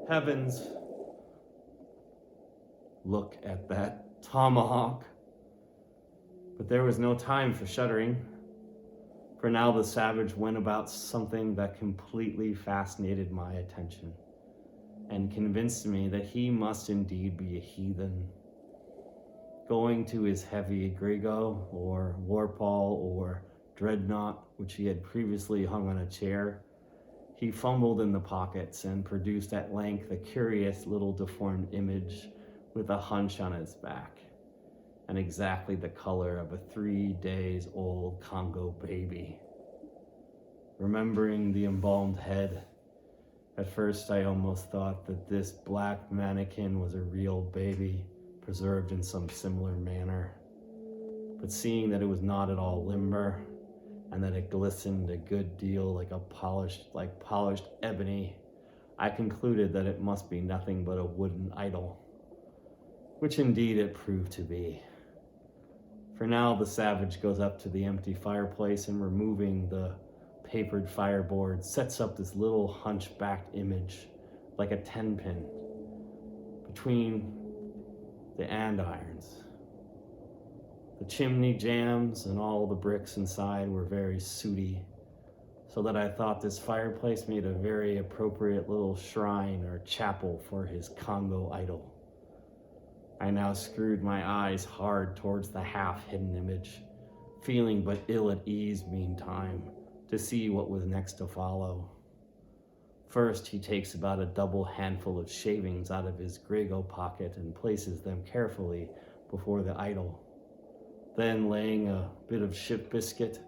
Heavens, look at that tomahawk. But there was no time for shuddering, for now the savage went about something that completely fascinated my attention and convinced me that he must indeed be a heathen. Going to his heavy grego or warpall or dreadnought, which he had previously hung on a chair, he fumbled in the pockets and produced at length a curious little deformed image with a hunch on its back and exactly the color of a 3 days old Congo baby. Remembering the embalmed head, at first I almost thought that this black mannequin was a real baby preserved in some similar manner. But seeing that it was not at all limber and that it glistened a good deal like polished ebony, I concluded that it must be nothing but a wooden idol, which indeed it proved to be. For now the savage goes up to the empty fireplace and, removing the papered fireboard, sets up this little hunchbacked image like a 10-pin between the andirons. The chimney jambs and all the bricks inside were very sooty, so that I thought this fireplace made a very appropriate little shrine or chapel for his Congo idol. I now screwed my eyes hard towards the half-hidden image, feeling but ill at ease meantime to see what was next to follow. First, he takes about a double handful of shavings out of his grego pocket and places them carefully before the idol. Then, laying a bit of ship biscuit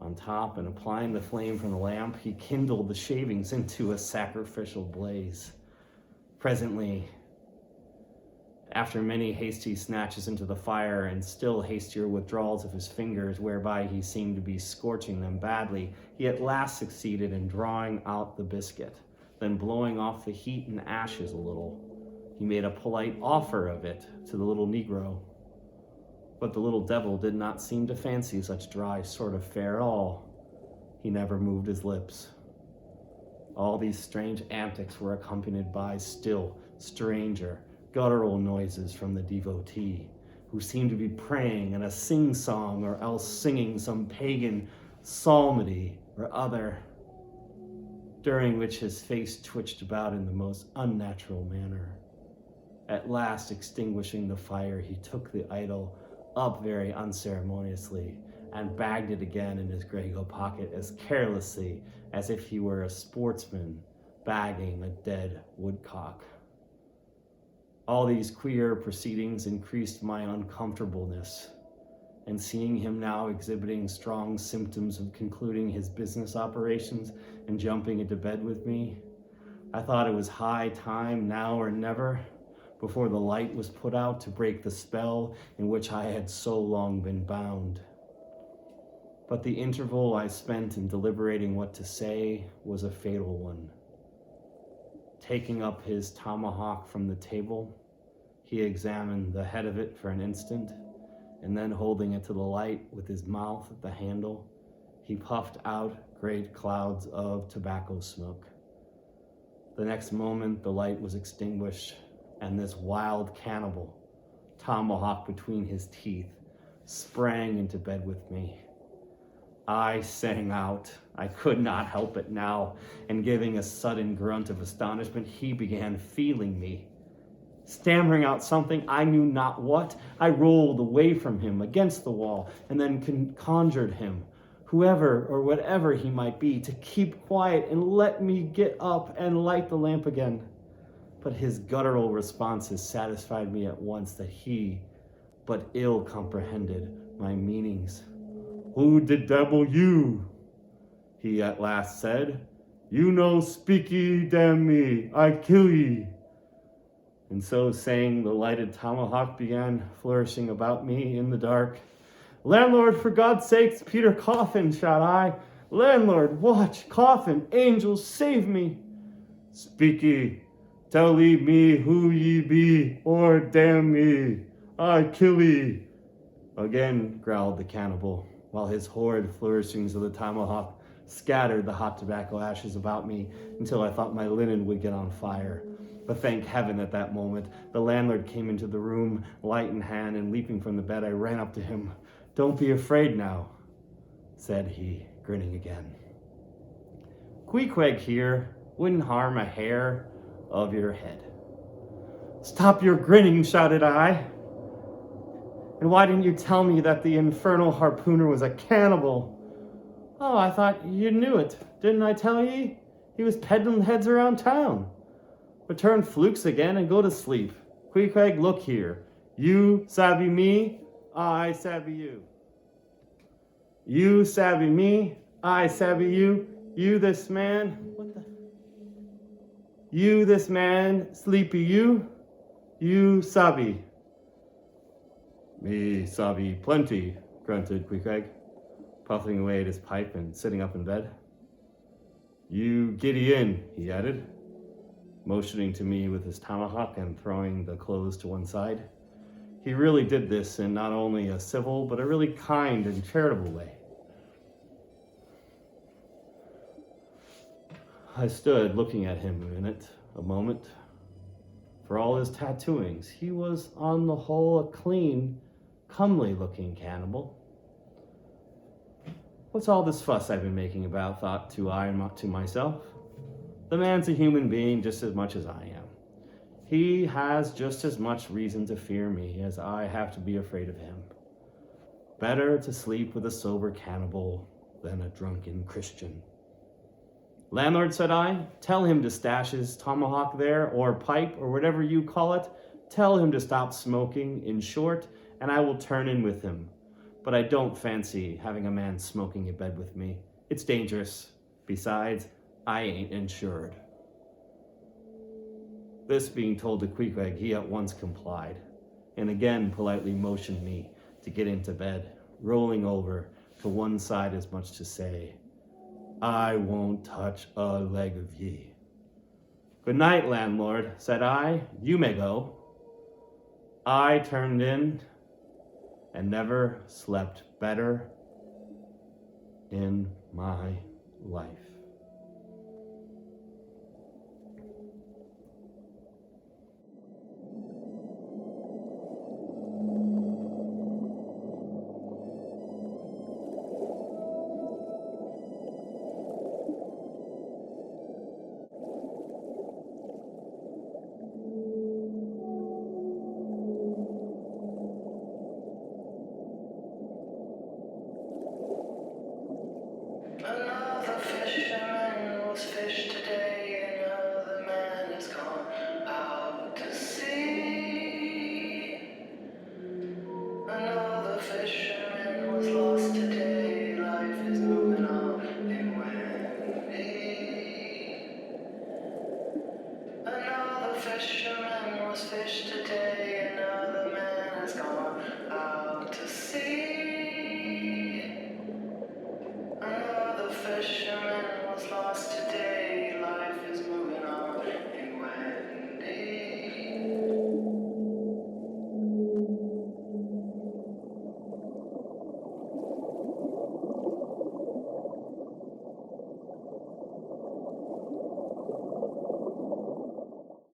on top and applying the flame from the lamp, he kindled the shavings into a sacrificial blaze. Presently, after many hasty snatches into the fire and still hastier withdrawals of his fingers, whereby he seemed to be scorching them badly, he at last succeeded in drawing out the biscuit. Then, blowing off the heat and ashes a little, he made a polite offer of it to the little Negro. But the little devil did not seem to fancy such dry sort of fare at all. He never moved his lips. All these strange antics were accompanied by still stranger, guttural noises from the devotee, who seemed to be praying in a sing-song or else singing some pagan psalmody or other, during which his face twitched about in the most unnatural manner. At last, extinguishing the fire, he took the idol up very unceremoniously and bagged it again in his grego pocket as carelessly as if he were a sportsman bagging a dead woodcock. All these queer proceedings increased my uncomfortableness, and seeing him now exhibiting strong symptoms of concluding his business operations and jumping into bed with me, I thought it was high time, now or never, before the light was put out, to break the spell in which I had so long been bound. But the interval I spent in deliberating what to say was a fatal one. Taking up his tomahawk from the table, he examined the head of it for an instant, and then, holding it to the light with his mouth at the handle, he puffed out great clouds of tobacco smoke. The next moment the light was extinguished, and this wild cannibal, tomahawk between his teeth, sprang into bed with me. I sang out. I could not help it now, and giving a sudden grunt of astonishment, he began feeling me. Stammering out something, I knew not what, I rolled away from him against the wall, and then conjured him, whoever or whatever he might be, to keep quiet and let me get up and light the lamp again. But his guttural responses satisfied me at once that he but ill comprehended my meanings. "Who the devil you?" he at last said. "You no speaky damn me, I kill ye." And so saying, the lighted tomahawk began flourishing about me in the dark. "Landlord, for God's sakes, Peter Coffin," shot I. "Landlord, watch, Coffin, angels, save me." "Speaky, tell ye me who ye be, or damn me, I kill ye," again growled the cannibal, while his horrid flourishings of the tomahawk scattered the hot tobacco ashes about me until I thought my linen would get on fire. But thank heaven at that moment, the landlord came into the room, light in hand, and leaping from the bed, I ran up to him. "Don't be afraid now," said he, grinning again. "Queequeg here wouldn't harm a hair of your head." "Stop your grinning," shouted I. "And why didn't you tell me that the infernal harpooner was a cannibal?" "Oh, I thought you knew it. Didn't I tell ye? He was peddling heads around town. Return flukes again and go to sleep. Queequeg, look here. You savvy me, I savvy you. You savvy me, I savvy you. You this man, You this man, sleepy you. You savvy." "Me savvy plenty," grunted Queequeg, puffing away at his pipe and sitting up in bed. "You giddy in," he added, motioning to me with his tomahawk and throwing the clothes to one side. He really did this in not only a civil, but a really kind and charitable way. I stood looking at him a moment. For all his tattooings, he was on the whole a clean, comely-looking cannibal. "What's all this fuss I've been making about?" thought I to myself. "The man's a human being just as much as I am. He has just as much reason to fear me as I have to be afraid of him. Better to sleep with a sober cannibal than a drunken Christian." "Landlord," said I, "tell him to stash his tomahawk there, or pipe, or whatever you call it. Tell him to stop smoking, in short, and I will turn in with him. But I don't fancy having a man smoking in bed with me. It's dangerous. Besides, I ain't insured." This being told to Queequeg, he at once complied, and again politely motioned me to get into bed, rolling over to one side as much to say, "I won't touch a leg of ye." "Good night, landlord," said I. "You may go." I turned in and never slept better in my life. Another fisherman was fished today, another man has gone out to sea. Another fisherman was lost today, life is moving on in Wendy. Another fisherman was fished today, another man has gone out